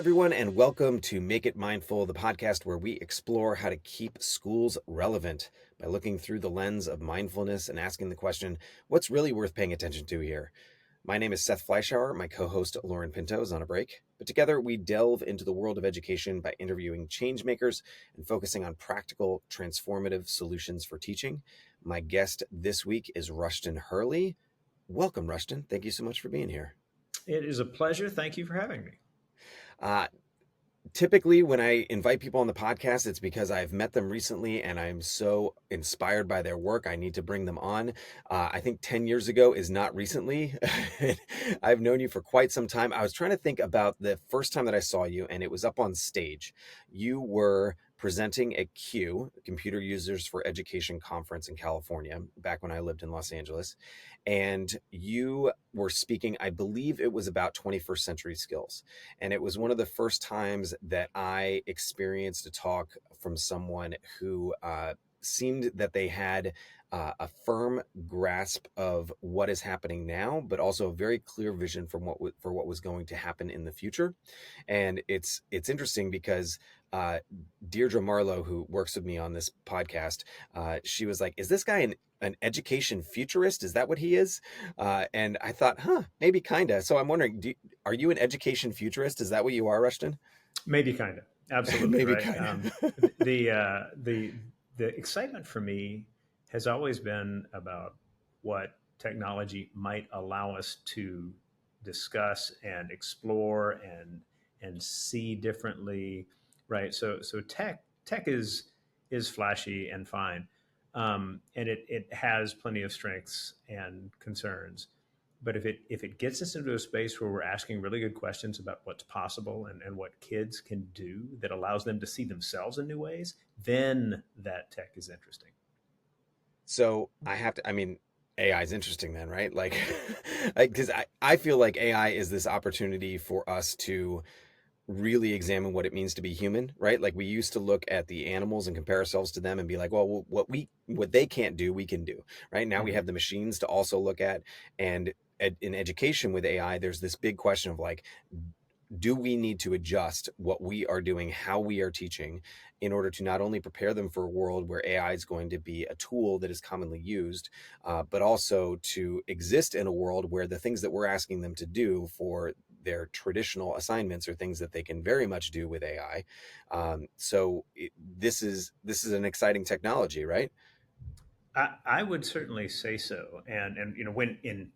everyone, and welcome to Make It Mindful, the podcast where we explore how to keep schools relevant by looking through the lens of mindfulness and asking the question, what's really worth paying attention to here? My name is Seth Fleischauer. My co-host Lauren Pinto is on a break, but together we delve into the world of education by interviewing change makers and focusing on practical, transformative solutions for teaching. My guest this week is Rushton Hurley. Welcome, Rushton. Thank you so much for being here. It is a pleasure. Thank you for having me. Uh, Typically, when I invite people on the podcast, it's because I've met them recently and I'm so inspired by their work. I need to bring them on. I think 10 years ago is not recently. I've known you for quite some time. I was trying to think about the first time that I saw you, and it was up on stage. You were presenting at Q, Computer Users for Education Conference in California, back when I lived in Los Angeles. And you were speaking, I believe it was about 21st century skills. And it was one of the first times that I experienced a talk from someone who seemed that they had a firm grasp of what is happening now, but also a very clear vision for what was going to happen in the future. And it's interesting because Deirdre Marlowe, who works with me on this podcast, she was like, "Is this guy an education futurist? Is that what he is?" And I thought, maybe kinda. So I'm wondering, are you an education futurist? Is that what you are, Rushton? Maybe kind of. Absolutely Maybe right. kinda. The excitement for me has always been about what technology might allow us to discuss and explore and see differently. Right. So tech is flashy and fine, and it has plenty of strengths and concerns. But if it gets us into a space where we're asking really good questions about what's possible and what kids can do that allows them to see themselves in new ways, then that tech is interesting. So I mean, AI is interesting then, right? Like, because I feel like AI is this opportunity for us to really examine what it means to be human, right? Like we used to look at the animals and compare ourselves to them and be like, well, what they can't do, we can do, right? Now we Mm-hmm. have the machines to also look at, and in education with AI, there's this big question of like, do we need to adjust what we are doing, how we are teaching, in order to not only prepare them for a world where AI is going to be a tool that is commonly used, but also to exist in a world where the things that we're asking them to do for their traditional assignments are things that they can very much do with AI. This is an exciting technology, right? I would certainly say so. And when in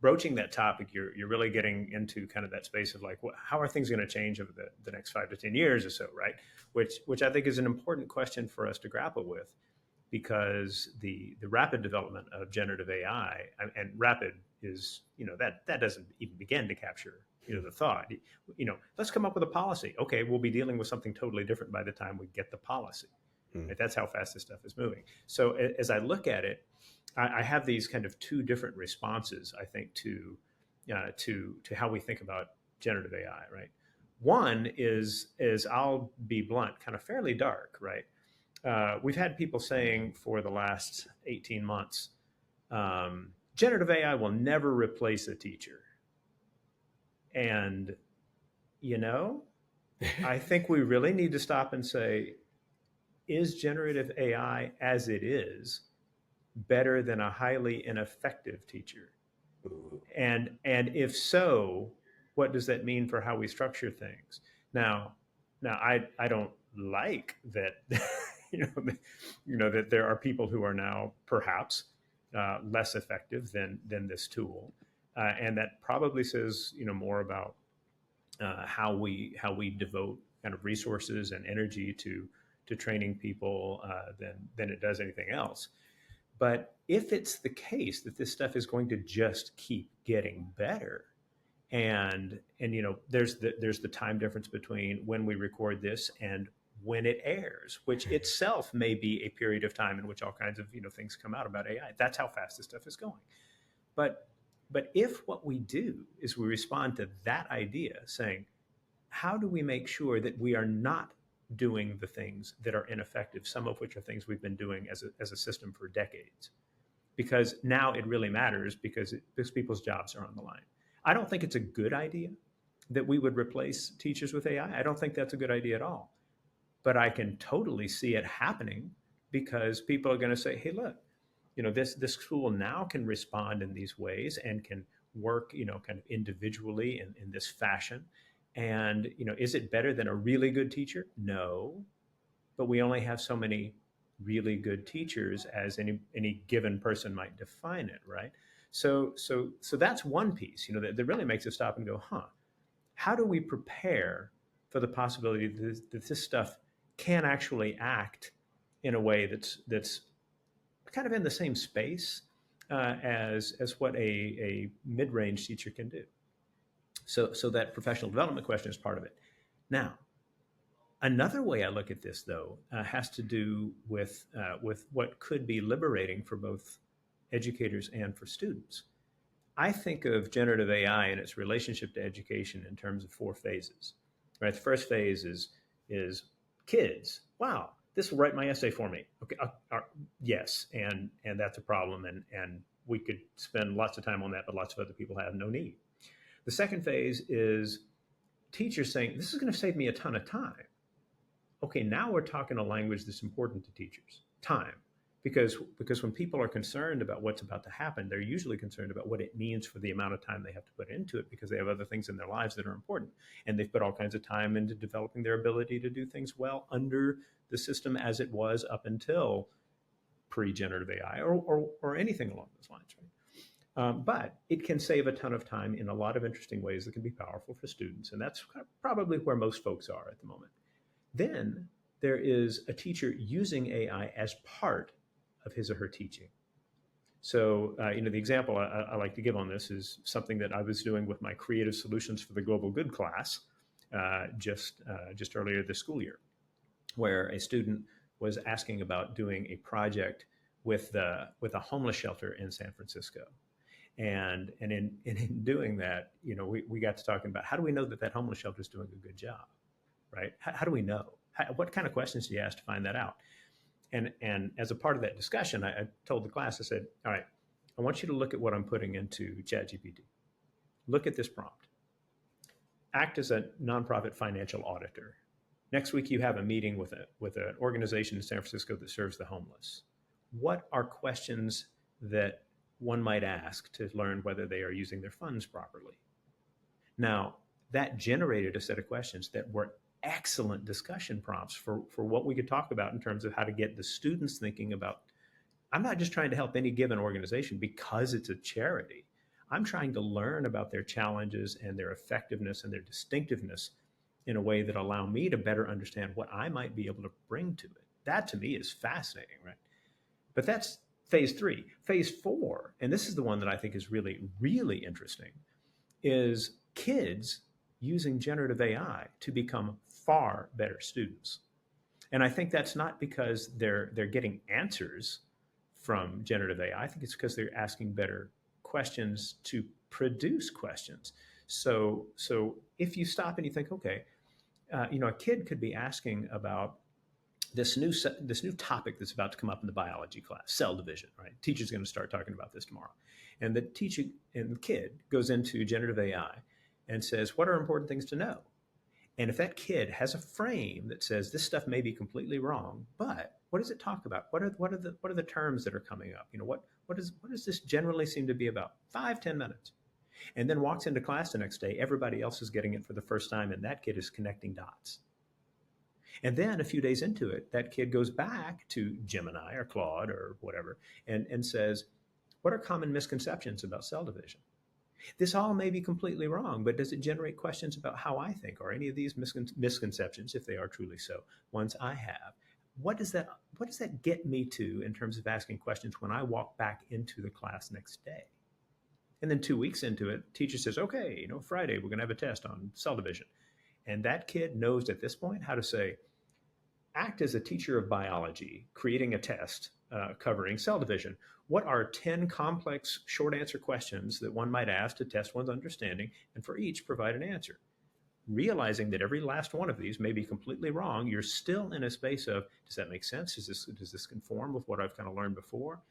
broaching that topic, you're really getting into kind of that space of like, how are things going to change over the next 5 to 10 years or so, right? Which I think is an important question for us to grapple with, because the rapid development of generative AI, and rapid is that doesn't even begin to capture the thought. Let's come up with a policy. Okay, we'll be dealing with something totally different by the time we get the policy. Hmm. Right? That's how fast this stuff is moving. So as I look at it, I have these kind of two different responses, I think, to how we think about generative AI. Right. One is I'll be blunt, kind of fairly dark. Right. We've had people saying for the last 18 months, generative AI will never replace a teacher. And, you know, I think we really need to stop and say, is generative AI as it is better than a highly ineffective teacher? Ooh. And if so, what does that mean for how we structure things? Now, I don't like that. That there are people who are now perhaps less effective than this tool, and that probably says more about how we devote kind of resources and energy to training people than it does anything else. But if it's the case that this stuff is going to just keep getting better, and there's the time difference between when we record this and when it airs, which itself may be a period of time in which all kinds of things come out about AI. That's how fast this stuff is going. But but if what we do is we respond to that idea, saying, how do we make sure that we are not doing the things that are ineffective, some of which are things we've been doing as a system for decades? Because now it really matters, because people's jobs are on the line. I don't think it's a good idea that we would replace teachers with AI. I don't think that's a good idea at all. But I can totally see it happening because people are going to say, "Hey, look, this tool now can respond in these ways and can work, kind of individually in this fashion. And is it better than a really good teacher? No, but we only have so many really good teachers as any given person might define it, right? So that's one piece, that really makes us stop and go, huh? How do we prepare for the possibility that this stuff can actually act in a way that's kind of in the same space as what a mid-range teacher can do? So that professional development question is part of it. Now, another way I look at this, though, has to do with what could be liberating for both educators and for students. I think of generative AI and its relationship to education in terms of four phases. Right, the first phase is kids. Wow, this will write my essay for me. Okay, yes, and that's a problem, and we could spend lots of time on that, but lots of other people have no need. The second phase is teachers saying, this is going to save me a ton of time. Okay, now we're talking a language that's important to teachers, time. Because when people are concerned about what's about to happen, they're usually concerned about what it means for the amount of time they have to put into it because they have other things in their lives that are important. And they've put all kinds of time into developing their ability to do things well under the system as it was up until pre-generative AI or anything along those lines, right? But it can save a ton of time in a lot of interesting ways that can be powerful for students. And that's probably where most folks are at the moment. Then there is a teacher using AI as part of his or her teaching. So, the example I like to give on this is something that I was doing with my Creative Solutions for the Global Good class just earlier this school year, where a student was asking about doing a project with a homeless shelter in San Francisco. And in doing that, we got to talking about how do we know that homeless shelter is doing a good job, right? How do we know? What kind of questions do you ask to find that out? And as a part of that discussion, I told the class, I said, all right, I want you to look at what I'm putting into ChatGPT. Look at this prompt. Act as a nonprofit financial auditor. Next week, you have a meeting with an organization in San Francisco that serves the homeless. What are questions that one might ask to learn whether they are using their funds properly? Now, that generated a set of questions that were excellent discussion prompts for what we could talk about in terms of how to get the students thinking about, I'm not just trying to help any given organization because it's a charity. I'm trying to learn about their challenges and their effectiveness and their distinctiveness in a way that allow me to better understand what I might be able to bring to it. That to me is fascinating, right? But that's phase 3. Phase 4, and this is the one that I think is really, really interesting, is kids using generative AI to become far better students. And I think that's not because they're getting answers from generative AI. I think it's because they're asking better questions to produce questions. So if you stop and you think, okay, a kid could be asking about this new topic that's about to come up in the biology class, cell division, right? Teacher's going to start talking about this tomorrow. And the kid goes into generative AI and says, what are important ththings to know? And if that kid has a frame that says this stuff may be completely wrong, but what does it talk about? What are the terms that are coming up? What does this generally seem to be about? 5-10 minutes. And then walks into class the next day, everybody else is getting it for the first time, and that kid is connecting dots. And then a few days into it, that kid goes back to Gemini or Claude or whatever and says, what are common misconceptions about cell division? This all may be completely wrong, but does it generate questions about how I think, or any of these misconceptions, if they are truly so, ones I have? What does that get me to in terms of asking questions when I walk back into the class next day? And then 2 weeks into it, teacher says, okay, Friday, we're going to have a test on cell division. And that kid knows at this point how to say, act as a teacher of biology, creating a test covering cell division. What are 10 complex short answer questions that one might ask to test one's understanding, and for each provide an answer? Realizing that every last one of these may be completely wrong, you're still in a space of, does that make sense? Does this conform with what I've kind of learned before?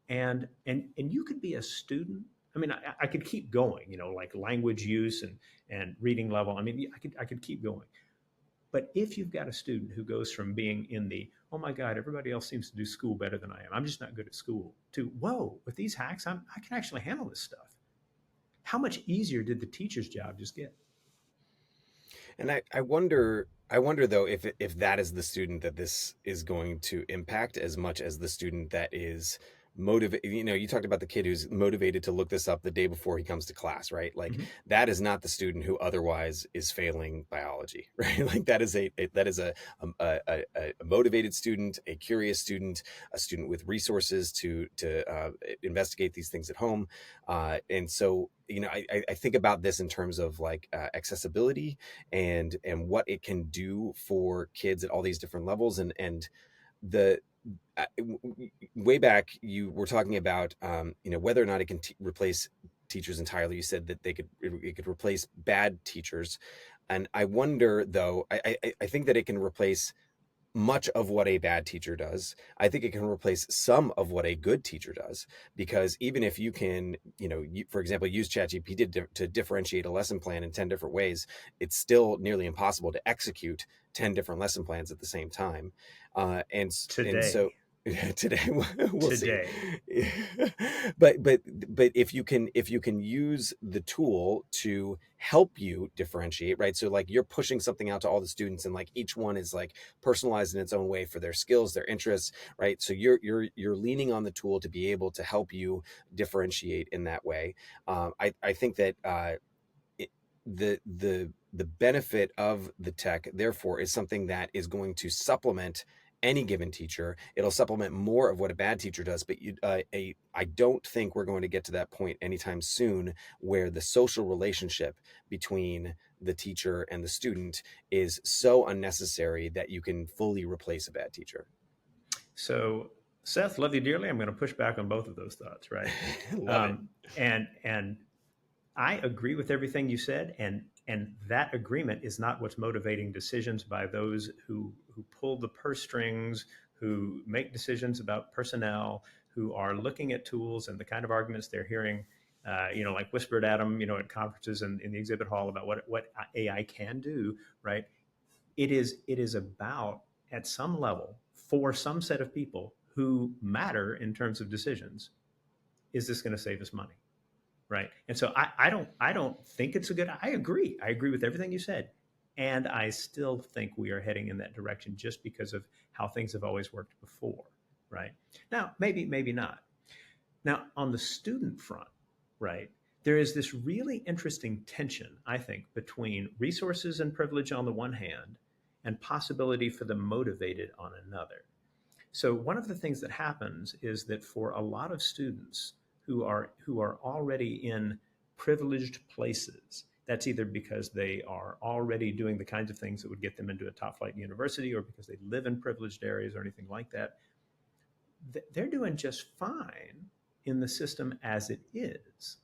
And you could be a student I mean, I could keep going, like language use and reading level. I mean, I could keep going. But if you've got a student who goes from being in the, oh my God, everybody else seems to do school better than I am, I'm just not good at school, to, whoa, with these hacks, I can actually handle this stuff. How much easier did the teacher's job just get? And I wonder though if that is the student that this is going to impact as much as the student that is motivated. You talked about the kid who's motivated to look this up the day before he comes to class, right? Like Mm-hmm. that is not the student who otherwise is failing biology, right? Like that is a motivated student, a curious student, a student with resources to investigate these things at home. And so I think about this in terms of like accessibility and what it can do for kids at all these different levels. And the way back you were talking about whether or not it can replace teachers entirely. You said that it could replace bad teachers, and I wonder though, I think that it can replace much of what a bad teacher does. I think it can replace some of what a good teacher does, because even if you can, for example, use ChatGPT to differentiate a lesson plan in 10 different ways, it's still nearly impossible to execute 10 different lesson plans at the same time. And so Today, today we'll see. today. But if you can use the tool to help you differentiate, right? So like you're pushing something out to all the students, and like each one is like personalized in its own way for their skills, their interests, right? So you're leaning on the tool to be able to help you differentiate in that way. I think that it, the benefit of the tech, therefore, is something that is going to supplement any given teacher. It'll supplement more of what a bad teacher does, but I don't think we're going to get to that point anytime soon where the social relationship between the teacher and the student is so unnecessary that you can fully replace a bad teacher. So, Seth, love you dearly. I'm going to push back on both of those thoughts, right? Love it. And I agree with everything you said, and that agreement is not what's motivating decisions by those who pull the purse strings, who make decisions about personnel, who are looking at tools and the kind of arguments they're hearing, like whispered at them, at conferences and in the exhibit hall about what AI can do, right? It is about, at some level, for some set of people who matter in terms of decisions, is this going to save us money? Right. And so I don't think it's a good. I agree with everything you said, and I still think we are heading in that direction just because of how things have always worked before. Right. Now, maybe not. Now, on the student front, right, there is this really interesting tension, I think, between resources and privilege on the one hand and possibility for the motivated on another. So one of the things that happens is that for a lot of students who are already in privileged places, that's either because they are already doing the kinds of things that would get them into a top flight university, or because they live in privileged areas or anything like that. They're doing just fine in the system as it is.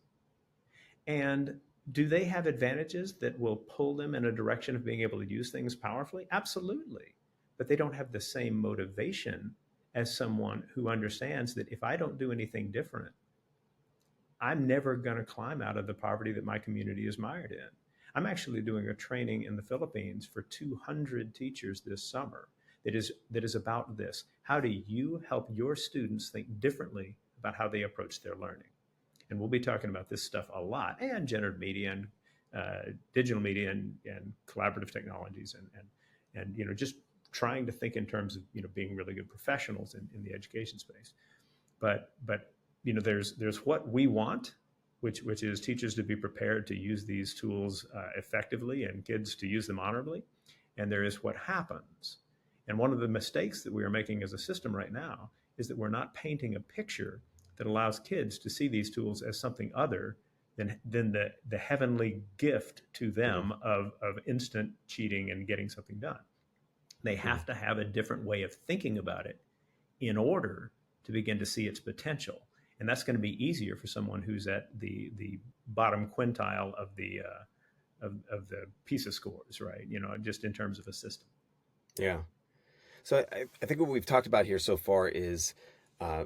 And do they have advantages that will pull them in a direction of being able to use things powerfully? Absolutely. But they don't have the same motivation as someone who understands that if I don't do anything different, I'm never going to climb out of the poverty that my community is mired in. I'm actually doing a training in the Philippines for 200 teachers this summer that is about this. How do you help your students think differently about how they approach their learning? And we'll be talking about this stuff a lot, and generative media and digital media and collaborative technologies and just trying to think in terms of being really good professionals in the education space. But there's what we want, which is teachers to be prepared to use these tools effectively and kids to use them honorably, and there is what happens. And one of the mistakes that we are making as a system right now is that we're not painting a picture that allows kids to see these tools as something other than the heavenly gift to Mhm, them of instant cheating and getting something done. They mhm. have to have a different way of thinking about it in order to begin to see its potential. And that's going to be easier for someone who's at the bottom quintile of of the PISA scores, right? Just in terms of a system. Yeah. So I think what we've talked about here so far is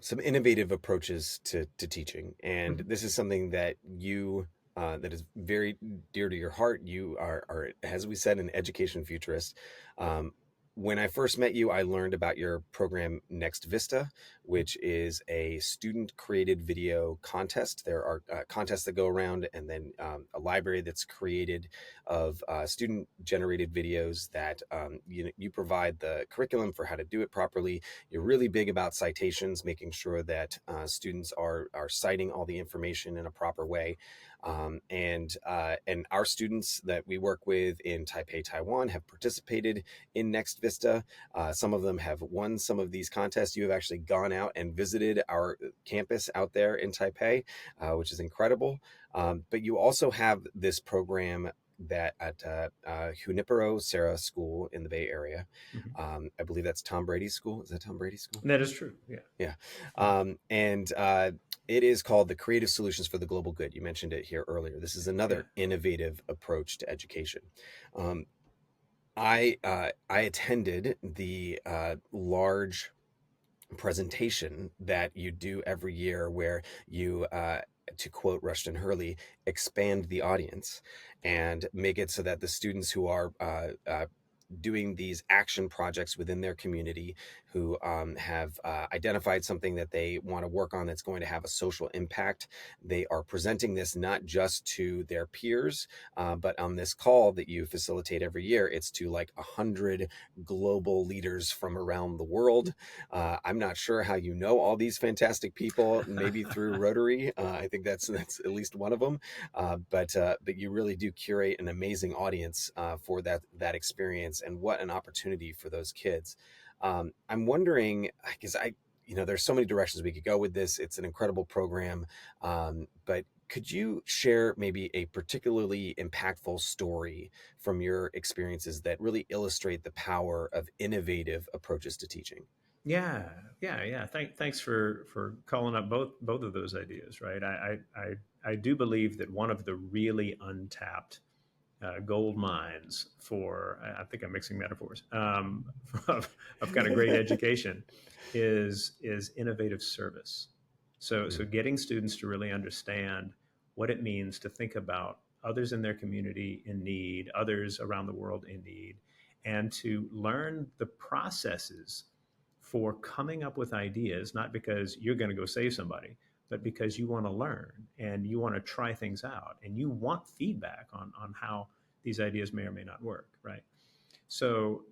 some innovative approaches to teaching, and Mhm. this is something that you that is very dear to your heart. You are, as we said, an education futurist. Um, when I first met you, I learned about your program Next Vista, which is a student-created video contest. There are contests that go around, and then a library that's created of student-generated videos that you provide the curriculum for how to do it properly. You're really big about citations, making sure that students are citing all the information in a proper way. And our students that we work with in Taipei, Taiwan, have participated in Next Vista. Some of them have won some of these contests. You have actually gone out and visited our campus out there in Taipei, which is incredible. But you also have this program that at Junipero Serra School in the Bay Area. Mhm. I believe that's Tom Brady's school. Is that Tom Brady's school? That is true. Yeah. Yeah. Mhm. And it is called the Creative Solutions for the Global Good. You mentioned it here earlier. This is Yeah. another innovative approach to education. Um, I attended the large presentation that you do every year where you to quote Rushton Hurley, expand the audience and make it so that the students who are doing these action projects within their community, who have identified something that they want to work on that's going to have a social impact. They are presenting this not just to their peers, but on this call that you facilitate every year, it's to like 100 global leaders from around the world. I'm not sure how you know all these fantastic people, maybe through Rotary. I think that's at least one of them. But you really do curate an amazing audience for that experience, and what an opportunity for those kids. I'm wondering, because there's so many directions we could go with this. It's an incredible program, but could you share maybe a particularly impactful story from your experiences that really illustrate the power of innovative approaches to teaching? Yeah, yeah. Thanks for calling up both of those ideas. Right. I do believe that one of the really untapped gold mines for, I think I'm mixing metaphors, of kind of great education is innovative service. So Mm, getting students to really understand what it means to think about others in their community in need, others around the world in need, and to learn the processes for coming up with ideas, not because you're going to go save somebody, but because you want to learn and you want to try things out and you want feedback on how these ideas may or may not work, right? So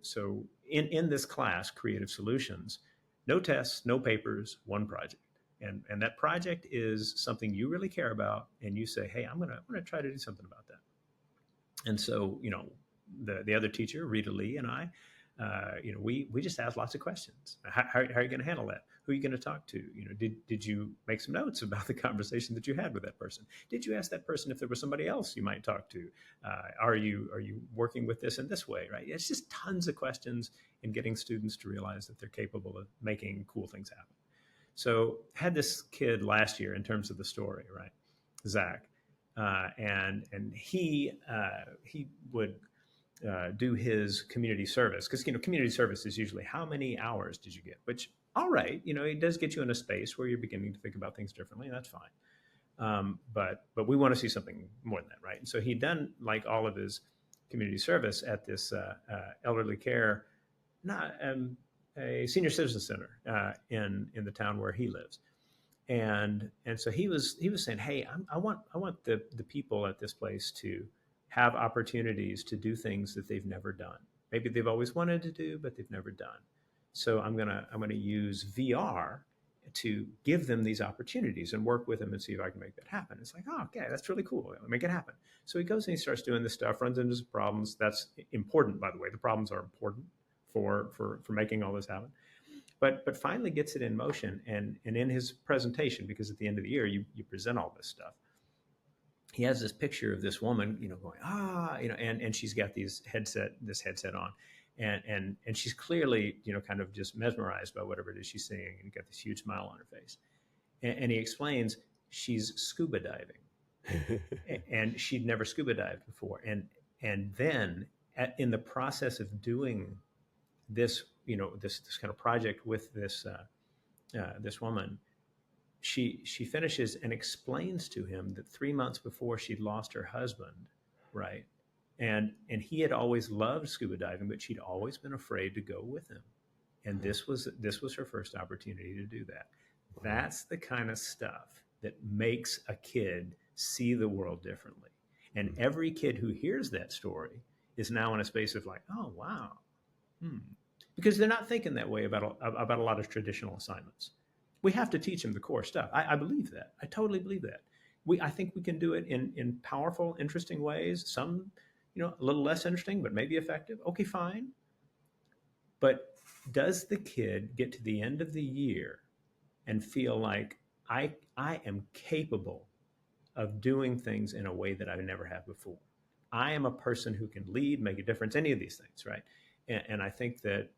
in this class, Creative Solutions, no tests, no papers, one project. And that project is something you really care about, and you say, hey, I'm gonna try to do something about that. And so, the other teacher, Rita Lee, and I, we just asked lots of questions. How are you going to handle that? Who are you going to talk to? Did you make some notes about the conversation that you had with that person? Did you ask that person if there was somebody else you might talk to? Are you working with this in this way? Right? It's just tons of questions and getting students to realize that they're capable of making cool things happen. So had this kid last year in terms of the story, right? Zach, and he would do his community service, because community service is usually how many hours did you get, which, all right, it does get you in a space where you're beginning to think about things differently, and that's fine. But we want to see something more than that, right? And so he'd done like all of his community service at this elderly care, not a senior citizen center in the town where he lives. And so he was saying, hey, I want the people at this place to have opportunities to do things that they've never done. Maybe they've always wanted to do, but they've never done. So I'm gonna use VR to give them these opportunities and work with them and see if I can make that happen. It's like, oh, okay, that's really cool. Make it happen. So he goes and he starts doing this stuff, runs into some problems. That's important, by the way. The problems are important for making all this happen, but finally gets it in motion. And in his presentation, because at the end of the year you present all this stuff, he has this picture of this woman, going, and she's got this headset on, and she's clearly, kind of just mesmerized by whatever it is she's seeing, and got this huge smile on her face. And he explains she's scuba diving, and she'd never scuba dived before. And then in the process of doing this, this kind of project with this woman, she finishes and explains to him that 3 months before she'd lost her husband, right? And he had always loved scuba diving, but she'd always been afraid to go with him. And Mhm. this was her first opportunity to do that. Wow. That's the kind of stuff that makes a kid see the world differently. And Mhm. every kid who hears that story is now in a space of like, oh wow, hmm. Because they're not thinking that way about a lot of traditional assignments. We have to teach them the core stuff. I believe that. I totally believe that. I think we can do it in powerful, interesting ways. Some, a little less interesting, but maybe effective. Okay, fine. But does the kid get to the end of the year and feel like I am capable of doing things in a way that I never have before? I am a person who can lead, make a difference, any of these things, right? And I think that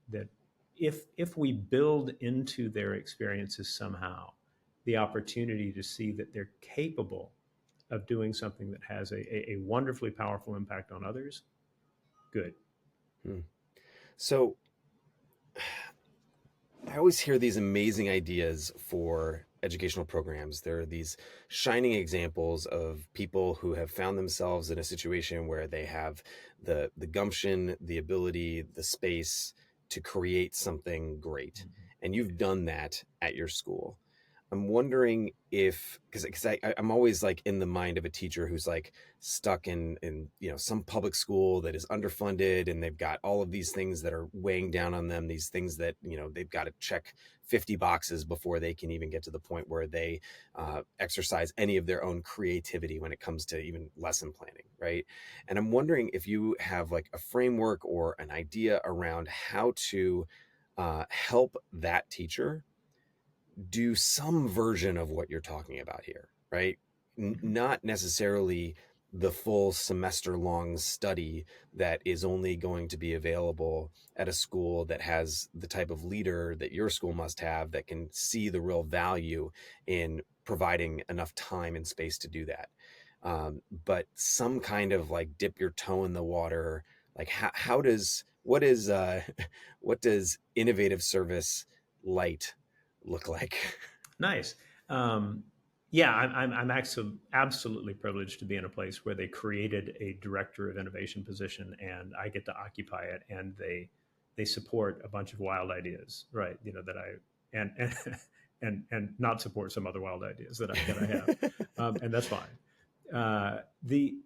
if we build into their experiences somehow the opportunity to see that they're capable of doing something that has a wonderfully powerful impact on others, good. Hmm. So I always hear these amazing ideas for educational programs. There are these shining examples of people who have found themselves in a situation where they have the gumption, the ability, the space to create something great. And you've done that at your school. I'm wondering if because I'm always like in the mind of a teacher who's like stuck in some public school that is underfunded and they've got all of these things that are weighing down on them, these things that they've got to check 50 boxes before they can even get to the point where they exercise any of their own creativity when it comes to even lesson planning, right? And I'm wondering if you have like a framework or an idea around how to help that teacher do some version of what you're talking about here, right? Mhm. Not necessarily the full semester long study that is only going to be available at a school that has the type of leader that your school must have that can see the real value in providing enough time and space to do that. But some kind of like dip your toe in the water, like how does what is what does innovative service light look like? Nice. Um, yeah, I'm actually absolutely privileged to be in a place where they created a director of innovation position, and I get to occupy it, and they support a bunch of wild ideas, right? That I and and not support some other wild ideas that I have, and that's fine. The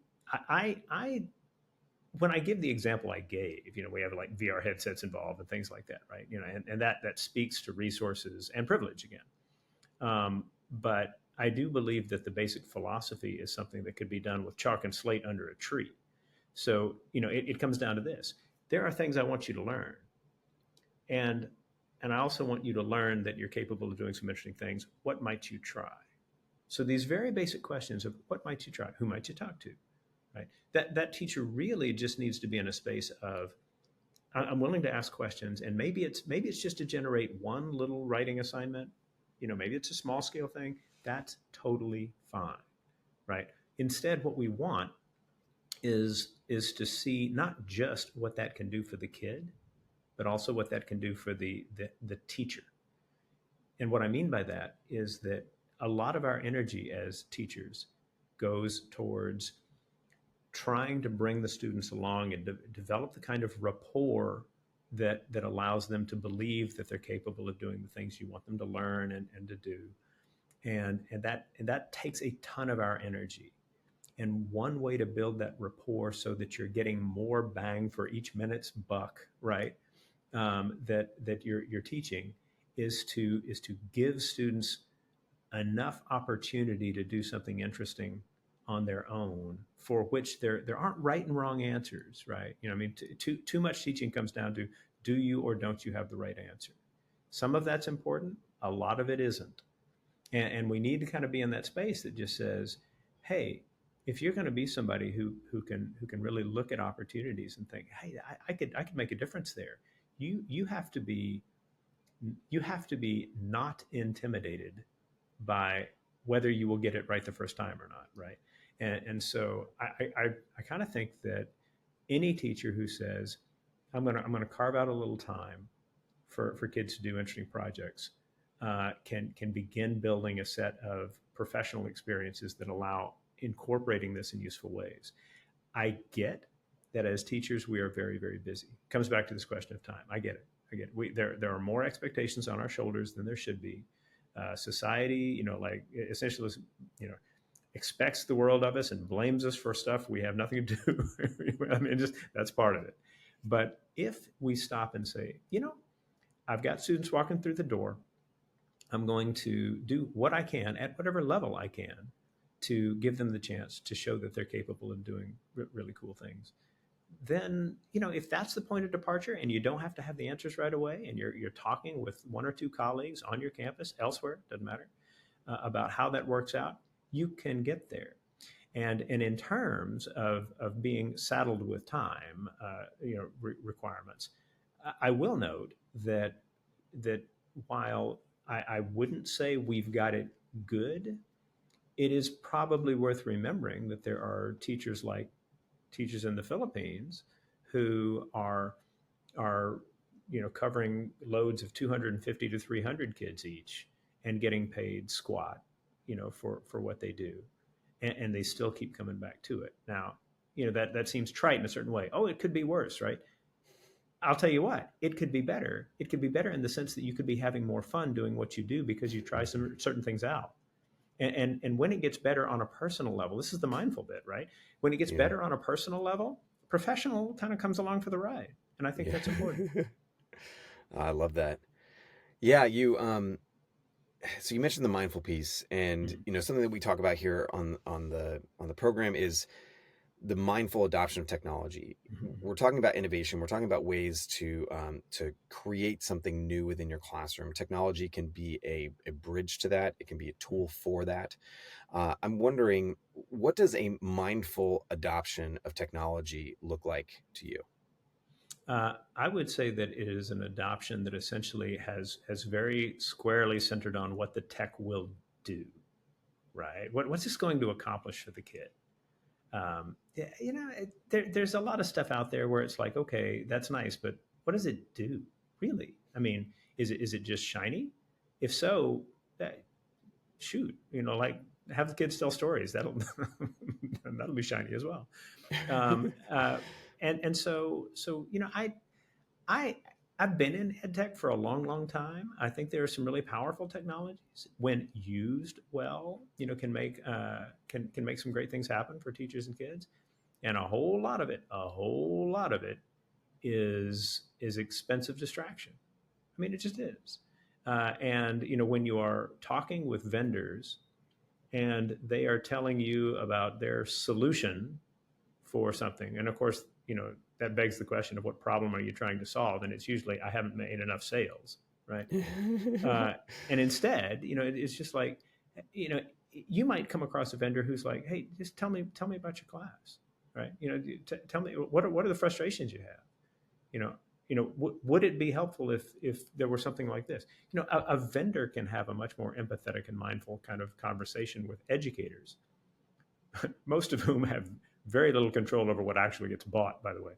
I when I give the example I gave, we have like VR headsets involved and things like that, right? And that speaks to resources and privilege again. But I do believe that the basic philosophy is something that could be done with chalk and slate under a tree. So, it comes down to this. There are things I want you to learn. And and I also want you to learn that you're capable of doing some interesting things. What might you try? So these very basic questions of what might you try? Who might you talk to? Right? That teacher really just needs to be in a space of I'm willing to ask questions, and maybe it's just to generate one little writing assignment. Maybe it's a small scale thing. That's totally fine, right? Instead, what we want is to see not just what that can do for the kid, but also what that can do for the teacher. And what I mean by that is that a lot of our energy as teachers goes towards trying to bring the students along and develop the kind of rapport that allows them to believe that they're capable of doing the things you want them to learn and to do. And that takes a ton of our energy. And one way to build that rapport so that you're getting more bang for each minute's buck, right? That you're teaching is to give students enough opportunity to do something interesting on their own for which there aren't right and wrong answers, right? I mean, too much teaching comes down to do you or don't you have the right answer. Some of that's important, a lot of it isn't. And we need to kind of be in that space that just says, hey, if you're going to be somebody who can really look at opportunities and think, hey, I could make a difference there, you have to be not intimidated by whether you will get it right the first time or not, right? And so I kind of think that any teacher who says, I'm gonna carve out a little time for kids to do interesting projects, can begin building a set of professional experiences that allow incorporating this in useful ways. I get that as teachers we are very, very busy. It comes back to this question of time. I get it. I get it. There are more expectations on our shoulders than there should be. Society, like essentially, expects the world of us and blames us for stuff we have nothing to do. I mean, just that's part of it. But if we stop and say, I've got students walking through the door, I'm going to do what I can at whatever level I can to give them the chance to show that they're capable of doing really cool things. Then, if that's the point of departure and you don't have to have the answers right away and you're talking with one or two colleagues on your campus, elsewhere, doesn't matter, about how that works out, you can get there. And in terms of being saddled with time, requirements, I will note that while I wouldn't say we've got it good, it is probably worth remembering that there are teachers like teachers in the Philippines who are covering loads of 250 to 300 kids each and getting paid squat, for what they do, and they still keep coming back to it. Now, that seems trite in a certain way. Oh, it could be worse, right? I'll tell you what, it could be better. It could be better in the sense that you could be having more fun doing what you do because you try some certain things out. And when it gets better on a personal level, this is the mindful bit, right? When it gets Yeah. better on a personal level, professional kind of comes along for the ride. And I think Yeah. that's important. I love that. Yeah, so you mentioned the mindful piece, and Mm-hmm. something that we talk about here on the program is the mindful adoption of technology. Mm-hmm. We're talking about innovation. We're talking about ways to create something new within your classroom. Technology can be a bridge to that. It can be a tool for that. I'm wondering, what does a mindful adoption of technology look like to you? I would say that it is an adoption that essentially has very squarely centered on what the tech will do, right? What's this going to accomplish for the kid? Yeah, there's a lot of stuff out there where it's like, okay, that's nice, but what does it do, really? I mean, is it just shiny? If so, that, shoot, like have the kids tell stories. That'll that'll be shiny as well. Um, uh, and so I I've been in ed tech for a long, long time. I think there are some really powerful technologies when used well. Can make some great things happen for teachers and kids. And a whole lot of it is expensive distraction. I mean, it just is. And when you are talking with vendors and they are telling you about their solution for something. And of course, that begs the question of what problem are you trying to solve? And it's usually, I haven't made enough sales, right? Uh, and instead, it's just like, you know, you might come across a vendor who's like, hey, just tell me about your class, right? Tell me what are the frustrations you have? You know, would it be helpful if there were something like this? A vendor can have a much more empathetic and mindful kind of conversation with educators, most of whom have very little control over what actually gets bought, by the way.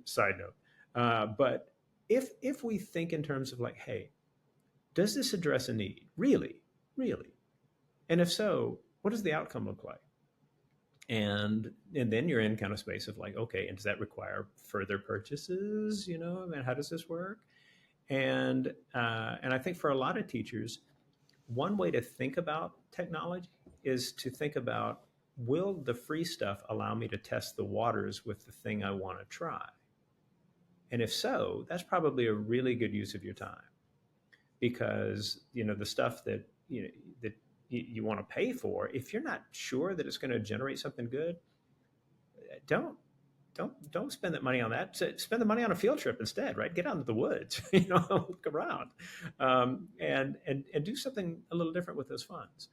Side note. But if we think in terms of like, hey, does this address a need? Really? Really? And if so, what does the outcome look like? And then you're in kind of space of like, okay, and does that require further purchases? And how does this work? And I think for a lot of teachers, one way to think about technology is to think about, will the free stuff allow me to test the waters with the thing I want to try? And if so, that's probably a really good use of your time, because the stuff that you want to pay for, if you're not sure that it's going to generate something good, don't don't spend that money on that. Spend the money on a field trip instead, right? Get out into the woods, look around, and do something a little different with those funds.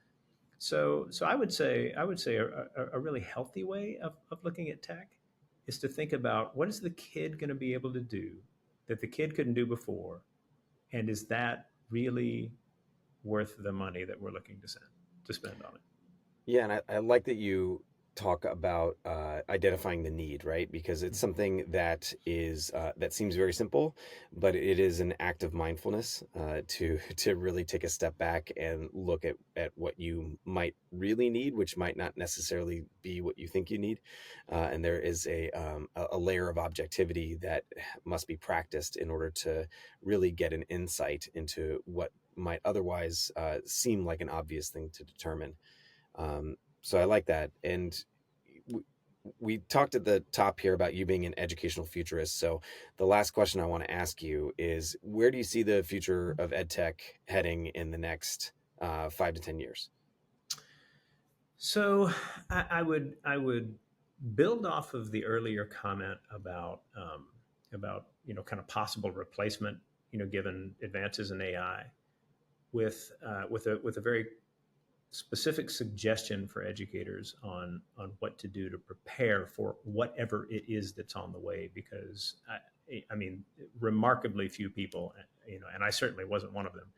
So I would say a really healthy way of looking at tech is to think about, what is the kid going to be able to do that the kid couldn't do before, and is that really worth the money that we're looking to spend on it? Yeah, and I like that you talk about identifying the need, right? Because it's something that is that seems very simple, but it is an act of mindfulness to to really take a step back and look at what you might really need, which might not necessarily be what you think you need. And there is a layer of objectivity that must be practiced in order to really get an insight into what might otherwise seem like an obvious thing to determine. So I like that. And we, we talked at the top here about you being an educational futurist. So the last question I want to ask you is, where do you see the future of ed tech heading in the next 5 to 10 years? So I would build off of the earlier comment about kind of possible replacement, given advances in AI, with a very specific suggestion for educators on what to do to prepare for whatever it is that's on the way. Because I mean, remarkably few people, and I certainly wasn't one of them,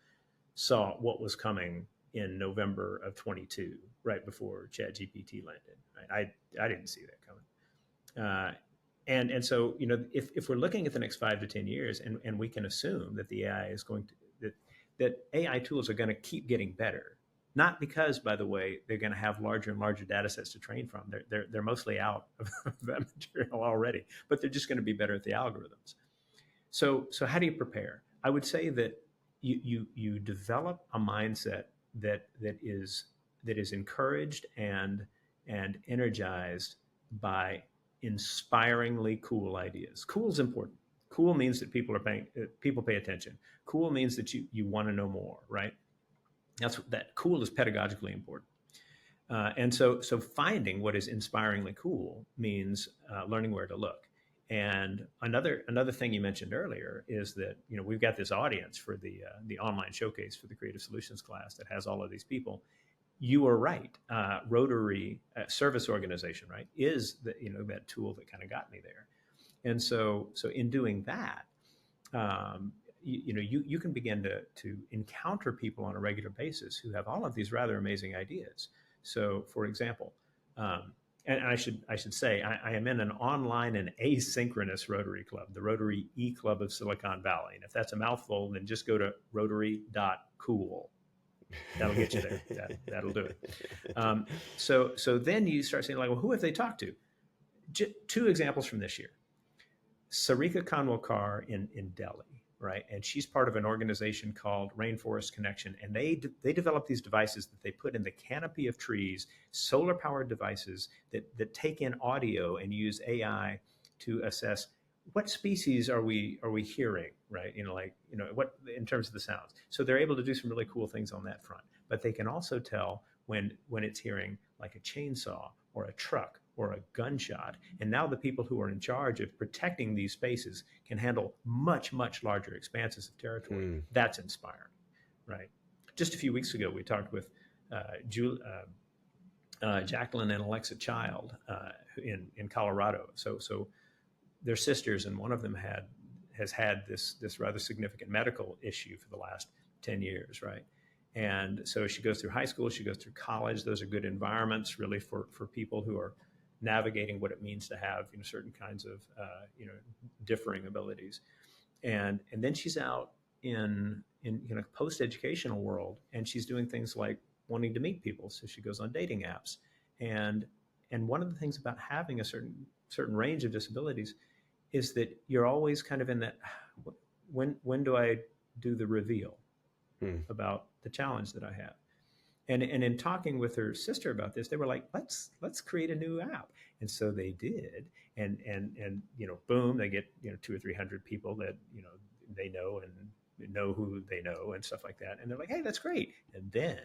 saw what was coming in November of 22, right before ChatGPT landed. Right? I didn't see that coming. And so, if we're looking at the next 5 to 10 years, and we can assume that the AI is going to that AI tools are going to keep getting better, not because, by the way, they're going to have larger and larger data sets to train from. They're mostly out of that material already, but they're just going to be better at the algorithms. So how do you prepare? I would say that you develop a mindset that is encouraged and energized by inspiringly cool ideas. Cool is important. Cool means that people pay attention. Cool means that you want to know more, right? That cool is pedagogically important. And so finding what is inspiringly cool means learning where to look. And another thing you mentioned earlier is that we've got this audience for the online showcase for the Creative Solutions class that has all of these people. You are right. Rotary service organization, right, is that tool that kind of got me there. And so in doing that, you can begin to encounter people on a regular basis who have all of these rather amazing ideas. So, for example, and I should say I am in an online and asynchronous Rotary Club, the Rotary E Club of Silicon Valley. And if that's a mouthful, then just go to rotary.cool. That'll get you there. That'll do it. So then you start saying, like, well, who have they talked to? Two examples from this year. Sarika Kanwalkar in Delhi, right? And she's part of an organization called Rainforest Connection. And they develop these devices that they put in the canopy of trees, solar powered devices that take in audio and use AI to assess what species are we hearing, right? What in terms of the sounds. So they're able to do some really cool things on that front. But they can also tell when it's hearing like a chainsaw or a truck or a gunshot. And now the people who are in charge of protecting these spaces can handle much, much larger expanses of territory. That's inspiring, right? Just a few weeks ago, we talked with Jacqueline and Alexa Child in Colorado. So they're sisters, and one of them has had this rather significant medical issue for the last 10 years, right? And so she goes through high school, she goes through college. Those are good environments really for people who are navigating what it means to have certain kinds of differing abilities. And then she's out in post-educational world, and she's doing things like wanting to meet people. So she goes on dating apps. And one of the things about having a certain range of disabilities is that you're always kind of in that, when do I do the reveal about the challenge that I have? And in talking with her sister about this, they were like, let's create a new app. And so they did. And boom, they get 200 or 300 people that they know and know who they know and stuff like that. And they're like, hey, that's great. And then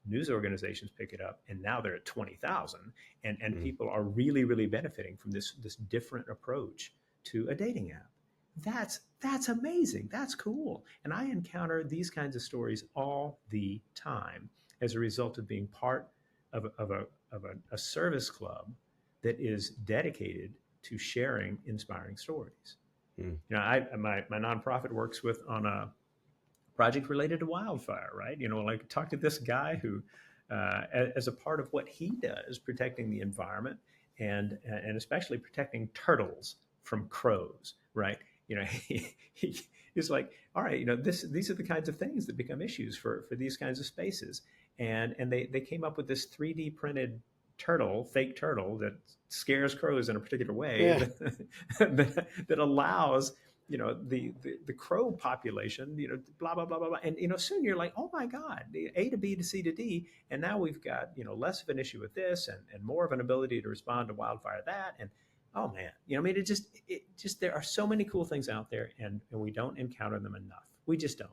news organizations pick it up, and now they're at 20,000, and people are really, really benefiting from this different approach to a dating app. That's amazing. That's cool. And I encounter these kinds of stories all the time as a result of being part of a service club that is dedicated to sharing inspiring stories. My nonprofit works on a project related to wildfire, right? Like talk to this guy who as a part of what he does, protecting the environment and especially protecting turtles from crows, right? You know, he's like, all right, you know, these are the kinds of things that become issues for these kinds of spaces, and they came up with this 3D printed turtle, fake turtle that scares crows in a particular way Yeah. that allows the crow population, blah blah blah blah blah, and soon you're like, oh my god, the A to B to C to D, and now we've got less of an issue with this and more of an ability to respond to wildfire that, and oh man, I mean, it just there are so many cool things out there, and we don't encounter them enough. We just don't.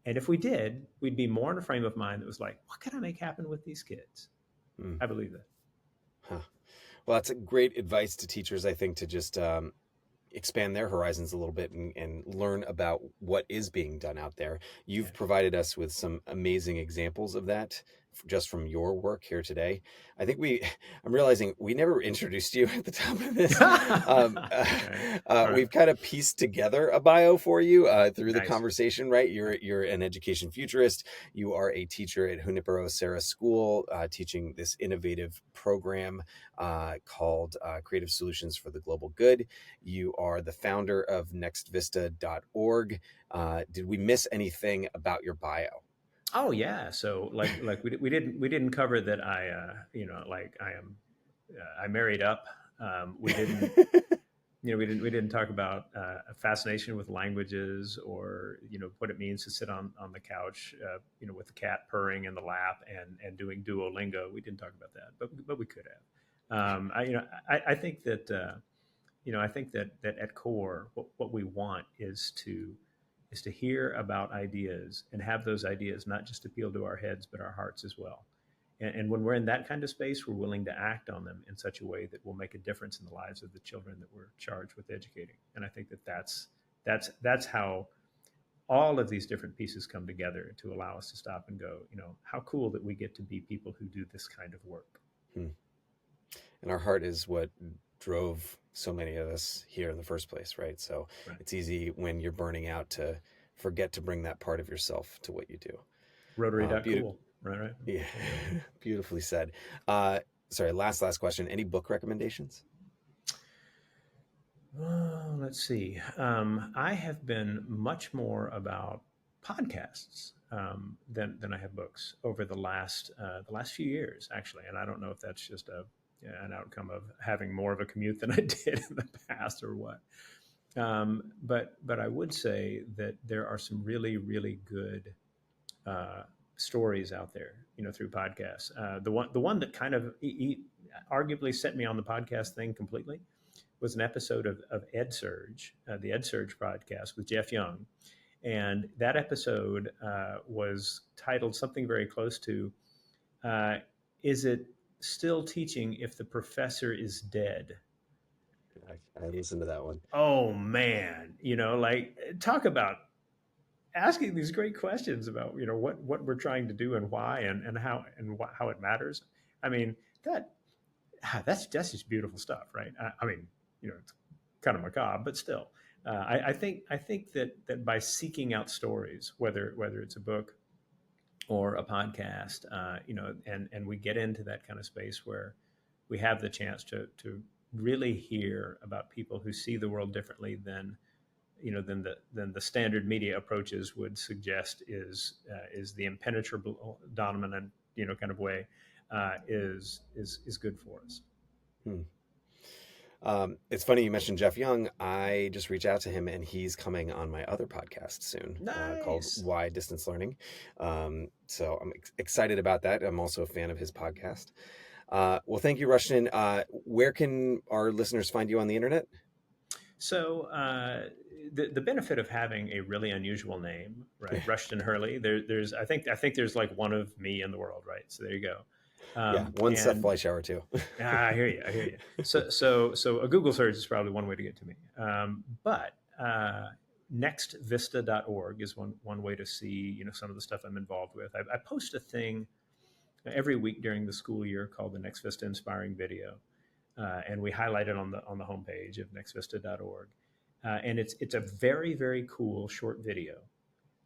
And if we did, we'd be more in a frame of mind that was like, what can I make happen with these kids? Mm. I believe that. Huh. Well, that's a great advice to teachers, I think, to just expand their horizons a little bit and learn about what is being done out there. Yeah. You've provided us with some amazing examples of that just from your work here today. I think I'm realizing we never introduced you at the top of this. Okay. All right. We've kind of pieced together a bio for you through the Nice. conversation, right? You're an education futurist. You are a teacher at Junipero Serra School, teaching this innovative program called Creative Solutions for the Global Good. You are the founder of nextvista.org. Did we miss anything about your bio? Oh yeah. So like we didn't cover that like I married up. We didn't we didn't talk about a fascination with languages or what it means to sit on the couch with the cat purring in the lap and doing Duolingo. We didn't talk about that, but we could have. I think that I think that at core what we want is to hear about ideas and have those ideas not just appeal to our heads but our hearts as well. And when we're in that kind of space, we're willing to act on them in such a way that will make a difference in the lives of the children that we're charged with educating. And I think that that's how all of these different pieces come together to allow us to stop and go, how cool that we get to be people who do this kind of work. Hmm. And our heart is what drove so many of us here in the first place, right? So Right. it's easy when you're burning out to forget to bring that part of yourself to what you do. Beautiful. Rotary.cool. Right. Yeah, beautifully said. Sorry, last question. Any book recommendations? Let's see. I have been much more about podcasts than I have books over the last few years, actually. And I don't know if that's just an outcome of having more of a commute than I did in the past or what. But I would say that there are some really really good stories out there, through podcasts. The one that kind of arguably set me on the podcast thing completely was an episode of Ed Surge, the Ed Surge podcast with Jeff Young. And that episode was titled something very close to Is It Still Teaching If the Professor is Dead? I listened to that one. Oh, man. Like, talk about asking these great questions about what we're trying to do and why and how it matters. I mean, that's just beautiful stuff, right? I mean, it's kind of macabre, but still, I think that by seeking out stories, whether it's a book or a podcast, and we get into that kind of space where we have the chance to really hear about people who see the world differently than the standard media approaches would suggest is the impenetrable dominant kind of way is good for us. Hmm. It's funny you mentioned Jeff Young. I just reached out to him, and he's coming on my other podcast soon, called Nice. Why Distance Learning. So I'm excited about that. I'm also a fan of his podcast. Well, thank you, Rushton. Where can our listeners find you on the internet? So the benefit of having a really unusual name, right? Rushton Hurley. There's I think there's like one of me in the world, right? So there you go. Yeah, one Seth And Fleischauer too. I hear you. I hear you. So a Google search is probably one way to get to me. But nextvista.org is one way to see some of the stuff I'm involved with. I post a thing every week during the school year called the Next Vista Inspiring Video, and we highlight it on the homepage of nextvista.org. And it's a very very cool short video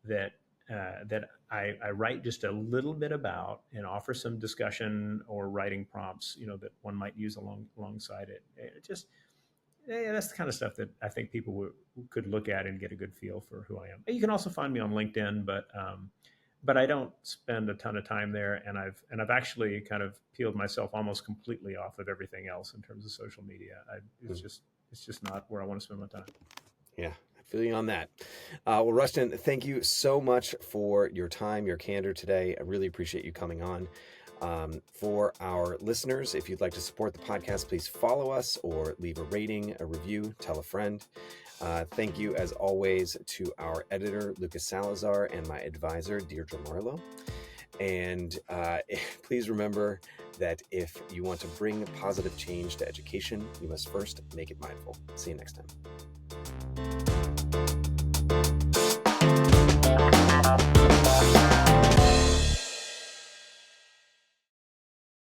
that that I write just a little bit about and offer some discussion or writing prompts, that one might use alongside it. It just that's the kind of stuff that I think people could look at and get a good feel for who I am. You can also find me on LinkedIn, but I don't spend a ton of time there, and I've actually kind of peeled myself almost completely off of everything else in terms of social media. It's just not where I want to spend my time. Yeah, I feel you on that. Well, Rushton, thank you so much for your time, your candor today. I really appreciate you coming on. For our listeners, if you'd like to support the podcast, please follow us or leave a rating, a review, tell a friend. Thank you, as always, to our editor, Lucas Salazar, and my advisor, Deirdre Marlowe. And please remember that if you want to bring positive change to education, you must first make it mindful. See you next time.